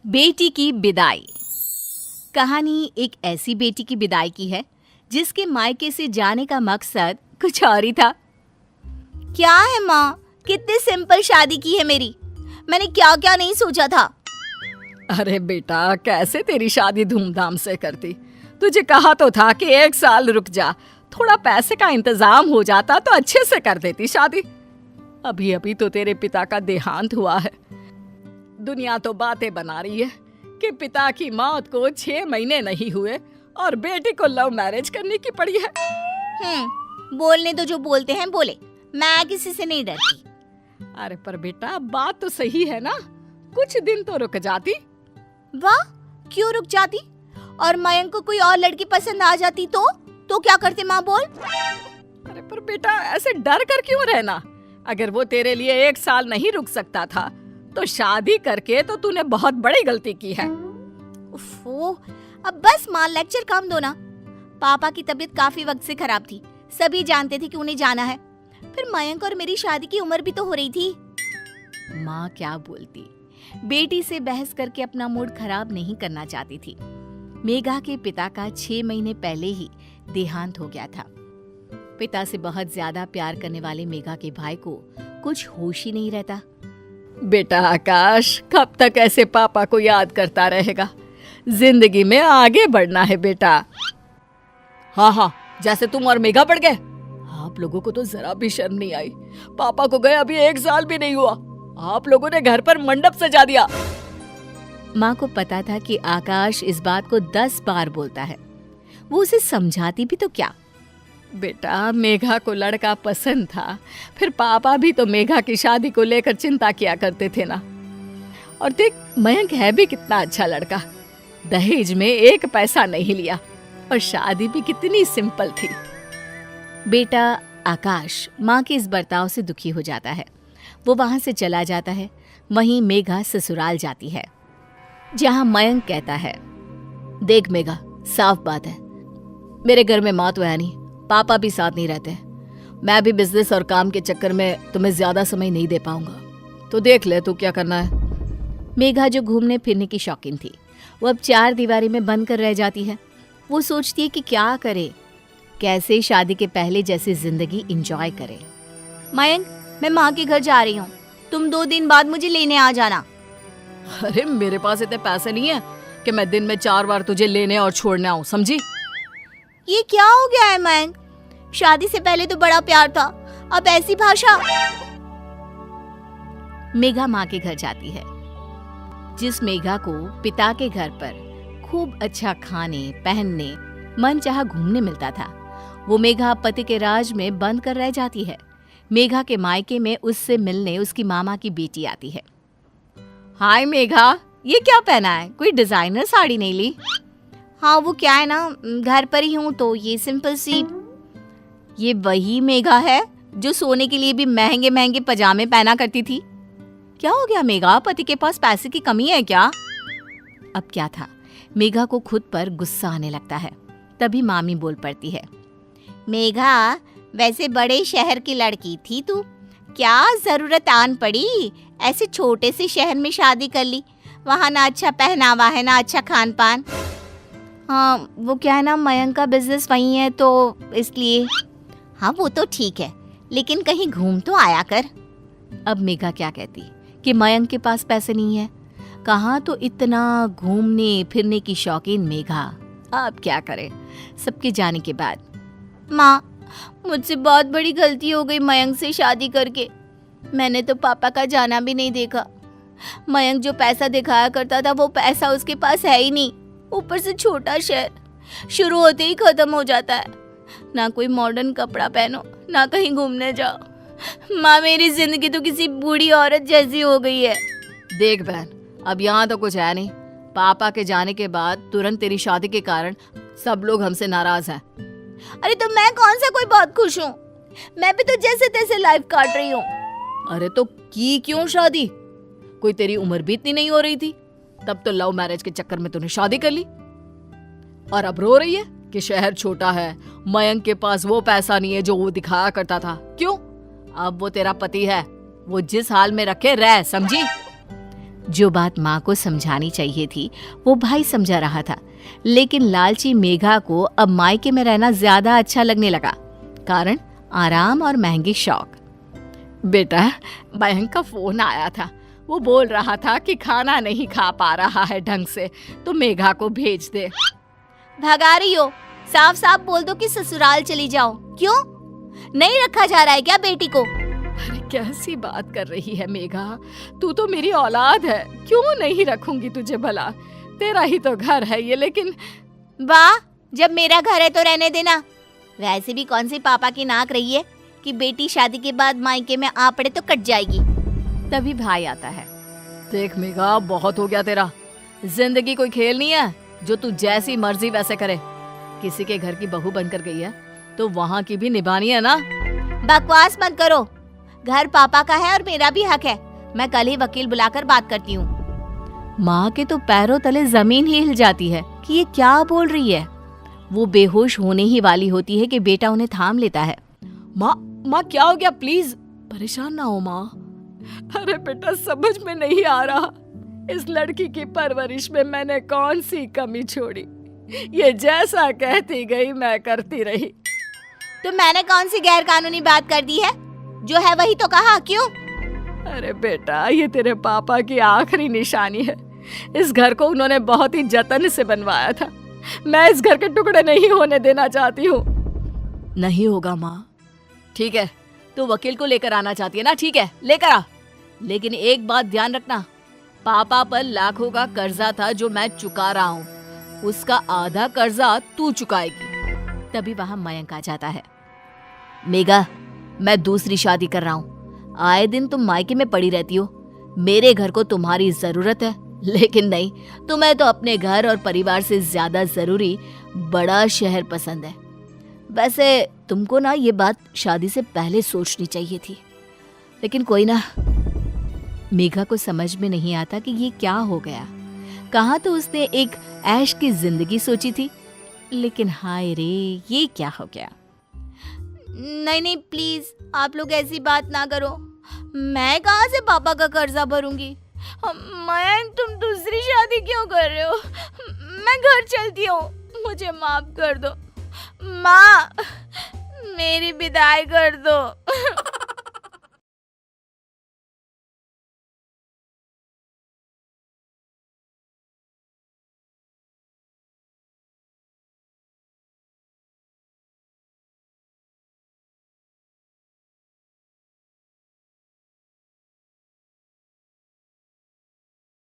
बेटी की विदाई। कहानी एक ऐसी बेटी की विदाई की है जिसके मायके से जाने का मकसद कुछ और ही था। क्या है माँ, कितनी सिंपल शादी की है मेरी। मैंने क्या क्या नहीं सोचा था। अरे बेटा, कैसे तेरी शादी धूमधाम से करती। तुझे कहा तो था कि 1 साल रुक जा, थोड़ा पैसे का इंतजाम हो जाता तो अच्छे से कर देती शादी। अभी अभी तो तेरे पिता का देहांत हुआ है। दुनिया तो बातें बना रही है कि पिता की मौत को 6 महीने नहीं हुए और बेटी को लव मैरिज करने की पड़ी है। बोलने तो जो बोलते हैं बोले, मैं किसी से नहीं डरती। अरे पर बेटा, बात तो सही है ना, कुछ दिन तो रुक जाती। वाह, क्यों रुक जाती? और मयंक को कोई और लड़की पसंद आ जाती तो क्या करते माँ, बोल। अरे पर बेटा, ऐसे डर कर क्यों रहना। अगर वो तेरे लिए 1 साल नहीं रुक सकता था तो शादी करके तो तूने बहुत बड़ी गलती की है। उफ़ो, अब बस माँ, लेक्चर कम दो ना। पापा की तबीयत काफी वक्त से खराब थी, सभी जानते थे कि उन्हें जाना है। फिर मयंक और मेरी शादी की उम्र भी तो हो रही थी। माँ क्या बोलती, बेटी से बहस करके अपना मूड खराब नहीं करना चाहती थी। मेघा के पिता का 6 महीने पहले ही देहांत हो गया था। पिता से बहुत ज्यादा प्यार करने वाले मेघा के भाई को कुछ होश ही नहीं रहता। बेटा आकाश, कब तक ऐसे पापा को याद करता रहेगा। जिंदगी में आगे बढ़ना है बेटा। हाँ, जैसे तुम और मेघा बढ़ गए। आप लोगों को तो जरा भी शर्म नहीं आई। पापा को गए अभी 1 साल भी नहीं हुआ, आप लोगों ने घर पर मंडप सजा दिया। माँ को पता था कि आकाश इस बात को 10 बार बोलता है। वो उसे समझाती भी तो क्या। बेटा, मेघा को लड़का पसंद था, फिर पापा भी तो मेघा की शादी को लेकर चिंता किया करते थे ना। और देख, मयंक है भी कितना अच्छा लड़का। दहेज में 1 पैसा नहीं लिया और शादी भी कितनी सिंपल थी। बेटा आकाश माँ के इस बर्ताव से दुखी हो जाता है। वो वहां से चला जाता है। वहीं मेघा ससुराल जाती है, जहां मयंक कहता है, देख मेघा, साफ बात है, मेरे घर में माँ तो है नहीं, पापा भी साथ नहीं रहते। मैं भी बिजनेस और काम के चक्कर में तुम्हें ज्यादा समय नहीं दे पाऊंगा, तो देख ले तू क्या करना है। मेघा जो घूमने फिरने की शौकीन थी, वो अब 4 दीवारी में बंद कर रह जाती है। वो सोचती है कि क्या करे, कैसे शादी के पहले जैसी जिंदगी एंजॉय करे। मयंक, मैं माँ के घर जा रही हूँ, तुम 2 दिन बाद मुझे लेने आ जाना। अरे मेरे पास इतने पैसे नहीं है कि मैं दिन में 4 बार तुझे लेने और छोड़ने आऊं, समझी? ये क्या हो गया है मयंक? शादी से पहले तो बड़ा प्यार था, अब ऐसी भाषा। मेघा माँ के घर जाती है। जिस मेघा को पिता के घर पर खूब अच्छा खाने पहनने मन चाहा घूमने मिलता था, वो मेघा पति के राज में बंद कर रह जाती है। मेघा के मायके में उससे मिलने उसकी मामा की बेटी आती है। हाय मेघा, ये क्या पहना है? कोई डिजाइनर साड़ी नहीं ली? हाँ, वो क्या है ना, घर पर ही हूँ तो ये सिंपल सी। ये वही मेघा है जो सोने के लिए भी महंगे महंगे पजामे पहना करती थी। क्या हो गया मेघा, पति के पास पैसे की कमी है क्या? अब क्या था, मेघा को खुद पर गुस्सा आने लगता है। तभी मामी बोल पड़ती है, मेघा, वैसे बड़े शहर की लड़की थी तू, क्या जरूरत आन पड़ी ऐसे छोटे से शहर में शादी कर ली। वहाँ ना अच्छा पहनावा है ना अच्छा खान पान। हाँ, वो क्या है ना, मयंक का बिजनेस वही है तो इसलिए। हाँ वो तो ठीक है, लेकिन कहीं घूम तो आया कर। अब मेघा क्या कहती कि मयंक के पास पैसे नहीं है, कहाँ तो इतना घूमने फिरने की शौकीन मेघा। अब क्या करे सबके जाने के बाद। माँ, मुझसे बहुत बड़ी गलती हो गई मयंक से शादी करके। मैंने तो पापा का जाना भी नहीं देखा। मयंक जो पैसा दिखाया करता था वो पैसा उसके पास है ही नहीं। ऊपर से छोटा शहर, शुरू होते ही खत्म हो जाता है। ना कोई मॉडर्न कपड़ा पहनो, ना कहीं घूमने जाओ। माँ, मेरी जिंदगी तो किसी बूढ़ी औरत जैसी हो गई है। देख बहन, अब यहाँ तो कुछ है नहीं। पापा के जाने के बाद तुरंत तेरी शादी के कारण सब लोग हमसे नाराज हैं। अरे तो मैं कौन सा कोई बहुत खुश हूँ, मैं भी तो जैसे तैसे लाइफ काट रही हूँ। अरे तो की क्यों शादी? कोई तेरी उम्र भी इतनी नहीं हो रही थी, तब तो लव मैरिज के चक्कर में तूने शादी कर ली। और अब रो रही है कि शहर छोटा है, मयंक के पास वो पैसा नहीं है जो वो दिखाया करता था। क्यों? अब वो तेरा पति है, वो जिस हाल में रखे रह, समझी? जो बात माँ को समझानी चाहिए थी वो भाई समझा रहा था, लेकिन लालची मेघा को अब मायके में रहना ज्यादा अच्छा लगने लगा। कारण आराम और महंगी शौक। बेटा, मयंक का फोन आया था। वो बोल रहा था कि खाना नहीं खा पा रहा है ढंग से, तो मेघा को भेज दे। भगा रही हो? साफ साफ बोल दो कि ससुराल चली जाओ। क्यों नहीं रखा जा रहा है क्या बेटी को? अरे कैसी बात कर रही है मेघा, तू तो मेरी औलाद है, क्यों नहीं रखूंगी तुझे भला? तेरा ही तो घर है ये। लेकिन वाह, जब मेरा घर है तो रहने देना। वैसे भी कौन सी पापा की नाक रही है कि बेटी शादी के बाद मायके में आ पड़े तो कट जाएगी। तभी भाई आता है। देख मेघा, बहुत हो गया तेरा। जिंदगी कोई खेल नहीं है जो तू जैसी मर्जी वैसे करे। किसी के घर की बहू बनकर गई है तो वहाँ की भी निभानी है ना। बकवास मत करो। घर पापा का है और मेरा भी हक है। मैं कल ही वकील बुलाकर बात करती हूँ। माँ के तो पैरों तले जमीन ही हिल जाती है कि ये क्या बोल रही है। वो बेहोश होने ही वाली होती है कि बेटा उन्हें थाम लेता है। माँ क्या हो गया? प्लीज परेशान ना हो माँ। अरे बेटा, समझ में नहीं आ रहा इस लड़की की परवरिश में मैंने कौन सी कमी छोड़ी। ये जैसा कहती गई मैं करती रही। तो मैंने कौन सी गैर कानूनी बात कर दी है? जो है वही तो कहा। क्यों? अरे बेटा, ये तेरे पापा की आखिरी निशानी है। इस घर को उन्होंने बहुत ही जतन से बनवाया था। मैं इस घर के टुकड़े नहीं होने देना चाहती हूँ। नहीं होगा माँ। ठीक है, तू वकील को लेकर आना चाहती है ना? ठीक है, लेकर आ। लेकिन एक बात ध्यान रखना, पापा पर लाखों का कर्जा था जो मैं चुका रहा हूँ। उसका आधा कर्जा तू चुकाएगी। तभी वहां मयंक आ जाता है। मेघा, मैं दूसरी शादी कर रहा हूँ। आए दिन तुम मायके में पड़ी रहती हो। मेरे घर को तुम्हारी जरूरत है, लेकिन नहीं, तुम्हें तो अपने घर और परिवार से ज्यादा जरूरी बड़ा शहर पसंद है। वैसे तुमको ना ये बात शादी से पहले सोचनी चाहिए थी, लेकिन कोई ना। मेघा को समझ में नहीं आता कि ये क्या हो गया। कहाँ तो उसने एक ऐश की जिंदगी सोची थी, लेकिन हाय रे, ये क्या हो गया। नहीं प्लीज, आप लोग ऐसी बात ना करो। मैं कहाँ से पापा का कर्जा भरूंगी। मयंक, तुम दूसरी शादी क्यों कर रहे हो? मैं घर चलती हूँ, मुझे माफ कर दो। माँ, मेरी विदाई कर दो।